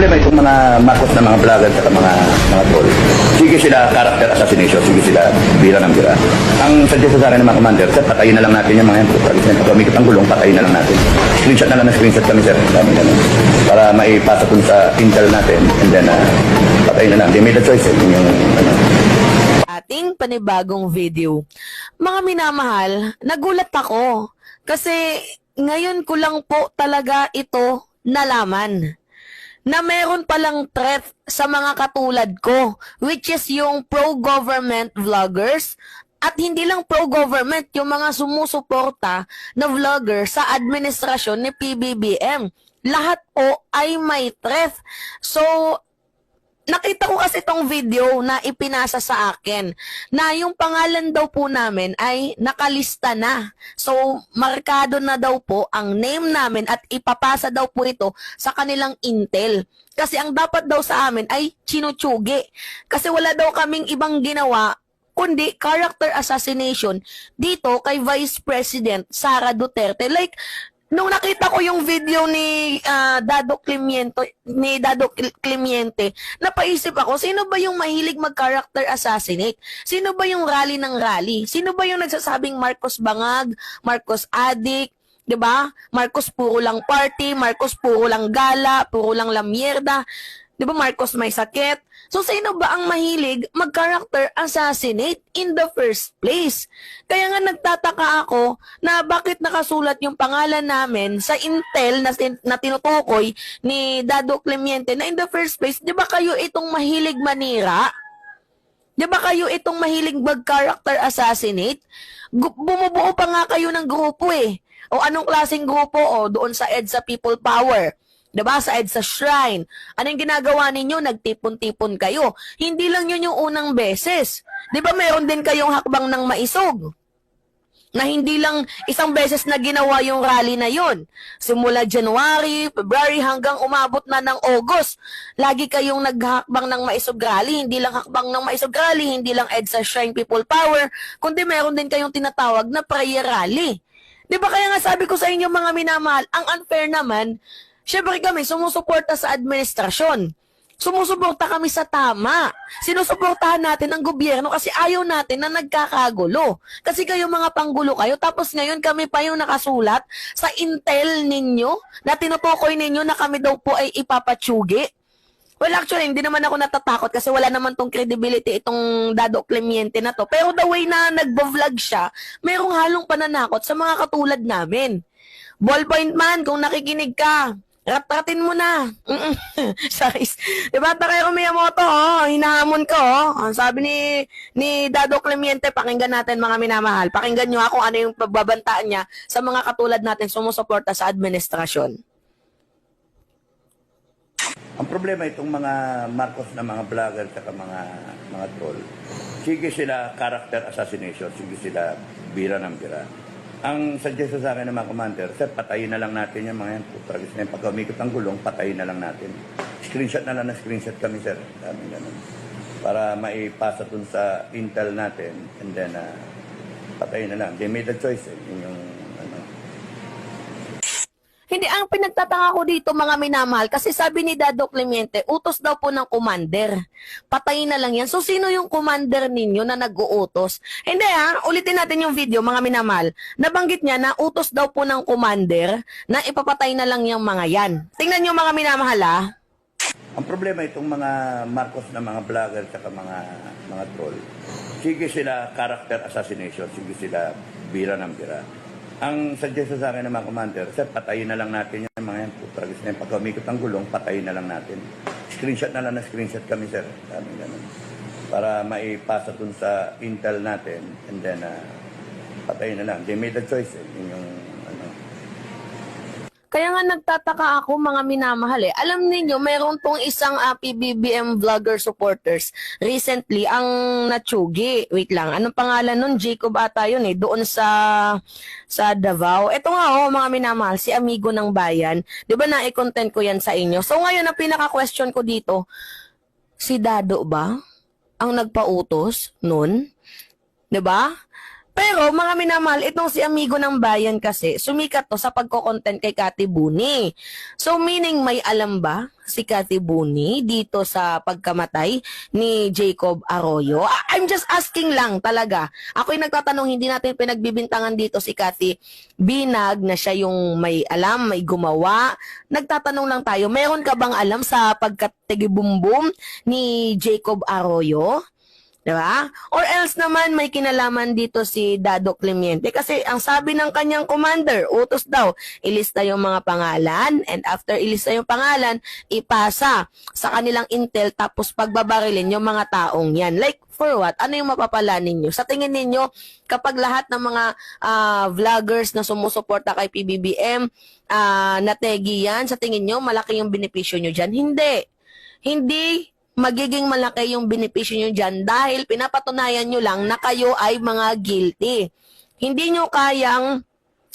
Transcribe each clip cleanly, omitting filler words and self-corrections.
Problema itong mga makos na mga vlogger at mga troll. Sige sila character assassination, sige sila bira ng bira. Ang suggest sa akin ng mga commander, sir, patayin na lang natin yung mga yan. Pag umikot ang gulong, patayin na lang natin. Screenshot na lang na screenshot kami, sir. Para maipasa kung sa intel natin. And then, patayin na lang. They made a choice. Yung, ating panibagong video. Mga minamahal, nagulat ako kasi ngayon ko lang po talaga ito nalaman na meron palang threat sa mga katulad ko, which is yung pro-government vloggers at hindi lang pro-government, yung mga sumusuporta na vlogger sa administrasyon ni PBBM. Lahat po ay may threat. So, nakita ko kasi itong video na ipinasa sa akin na yung pangalan daw po namin ay nakalista na. So, markado na daw po ang name namin at ipapasa daw po ito sa kanilang intel. Kasi ang dapat daw sa amin ay chinuchugi. Kasi wala daw kaming ibang ginawa kundi character assassination dito kay Vice President Sara Duterte. Like, nung nakita ko yung video ni Dado Clemente, napaisip ako, sino ba yung mahilig mag-character assassinate? Sino ba yung rally ng rally? Sino ba yung nagsasabing Marcos bangag, Marcos addict, 'di ba? Marcos puro lang party, Marcos puro lang gala, puro lang lamierda. 'Di ba Marcos may sakit? So sino ba ang mahilig mag-character assassinate in the first place? Kaya nga nagtataka ako na bakit nakasulat yung pangalan namin sa intel na tinutukoy ni Dado Clemente na in the first place, 'di ba kayo itong mahilig manira? 'Di ba kayo itong mahilig mag-character assassinate? Bumubuo pa nga kayo ng grupo eh. O anong klaseng grupo? O doon sa EDSA People Power. Diba? Sa EDSA Shrine. Anong ginagawa ninyo? Nagtipon-tipon kayo. Hindi lang yun yung unang beses. Diba meron din kayong hakbang ng maisog? Na hindi lang isang beses na ginawa yung rally na yon. Simula January, February hanggang umabot na ng August. Lagi kayong naghakbang ng maisog rally. Hindi lang hakbang ng maisog rally, hindi lang EDSA Shrine People Power, kundi meron din kayong tinatawag na prayer rally. Diba kaya nga sabi ko sa inyo mga minamahal, ang unfair naman, syempre kami, sumusuporta sa administrasyon. Sumusuporta kami sa tama. Sinusuportahan natin ang gobyerno kasi ayaw natin na nagkakagulo. Kasi kayo mga panggulo kayo, tapos ngayon kami pa yung nakasulat sa intel ninyo na tinutukoy ninyo na kami daw po ay ipapatsugi. Well, actually, hindi naman ako natatakot kasi wala naman tong credibility itong Dado Clemente na to. Pero the way na nagbo-vlog siya, mayroong halong pananakot sa mga katulad namin. Ballpoint man, kung nakikinig ka, rat-ratin mo na. Sorry. Diba, Takeo Miyamoto, hinahamon ko, Sabi ni Dado Clemente, pakinggan natin mga minamahal. Pakinggan nyo ako ano yung pagbabantaan niya sa mga katulad natin sumusuporta sa administrasyon. ang problema itong mga Marcos na mga vlogger at mga troll. Sige sila character assassination, sige sila bira ng bira. Ang suggest sa akin ng mga commander, sir, patayin na lang natin yung mga yan. Pag umikot ang gulong, patayin na lang natin. Screenshot na lang na screenshot kami, sir. Para maipasa dun sa intel natin. And then, patayin na lang. They made a choice. Hindi, ang pinagtataka ko dito mga minamahal, kasi sabi ni Dado Clemente, utos daw po ng commander. Patayin na lang yan. So, sino yung commander ninyo na nag-uutos? Hindi ulitin natin yung video mga minamahal. Nabanggit niya na utos daw po ng commander na ipapatay na lang yung mga yan. Tingnan nyo mga minamahal Ang problema itong mga Marcos na mga vlogger at mga troll. Sige sila character assassination, sige sila bira ng bira. Ang suggest sa akin ng mga commander, sir, patayin na lang natin yung mga yan. Pag umikot ang gulong, patayin na lang natin. Screenshot na lang na screenshot kami, sir. Para maipasa dun sa intel natin. And then, patayin na lang. They made a choice. Kaya nga nagtataka ako mga minamahal Alam niyo meron tong isang PBBM vlogger supporters recently ang natsugi. Wait lang, anong pangalan nun? Jacob ata yun doon sa Davao. Ito nga mga minamahal, si Amigo ng Bayan. 'Di ba na-content ko yan sa inyo? So ngayon ang pinaka-question ko dito, si Dado ba ang nagpautos nun? 'Di ba? Pero mga minamahal, itong si Amigo ng Bayan kasi, sumikat to sa pagko-content kay Cathy Buni. So meaning may alam ba si Cathy Buni dito sa pagkamatay ni Jacob Arroyo? I'm just asking lang talaga. Ako'y nagtatanong, hindi natin pinagbibintangan dito si Cathy Binag na siya yung may alam, may gumawa. Nagtatanong lang tayo, meron ka bang alam sa pagkatigibumbum ni Jacob Arroyo? Diba? Or else naman may kinalaman dito si Dado Clemente kasi ang sabi ng kanyang commander, utos daw, ilista yung mga pangalan and after ilista yung pangalan, ipasa sa kanilang intel tapos pagbabarilin yung mga taong yan. Like, for what? Ano yung mapapala ninyo? Sa tingin ninyo, kapag lahat ng mga vloggers na sumusuporta kay PBBM, nategi yan, sa tingin nyo, malaki yung benepisyo nyo dyan? Hindi. Hindi magiging malaki yung benepisyo nyo dyan dahil pinapatunayan nyo lang na kayo ay mga guilty. Hindi nyo kayang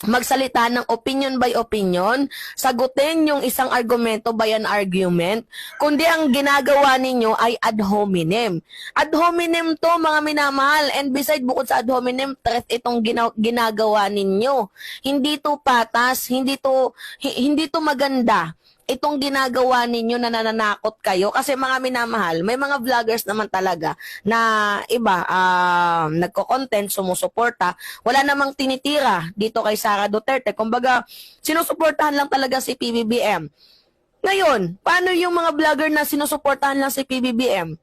magsalita ng opinion by opinion, sagutin yung isang argumento by an argument, kundi ang ginagawa ninyo ay ad hominem. Ad hominem to mga minamahal, and beside bukod sa ad hominem, threat itong ginagawa ninyo. Hindi to patas, hindi to maganda. Itong ginagawa ninyo na nananakot kayo kasi mga minamahal, may mga vloggers naman talaga na iba nagko-content, sumusuporta, wala namang tinitira dito kay Sara Duterte. Kumbaga, sinusuportahan lang talaga si PBBM. Ngayon, paano yung mga vlogger na sinusuportahan lang si PBBM?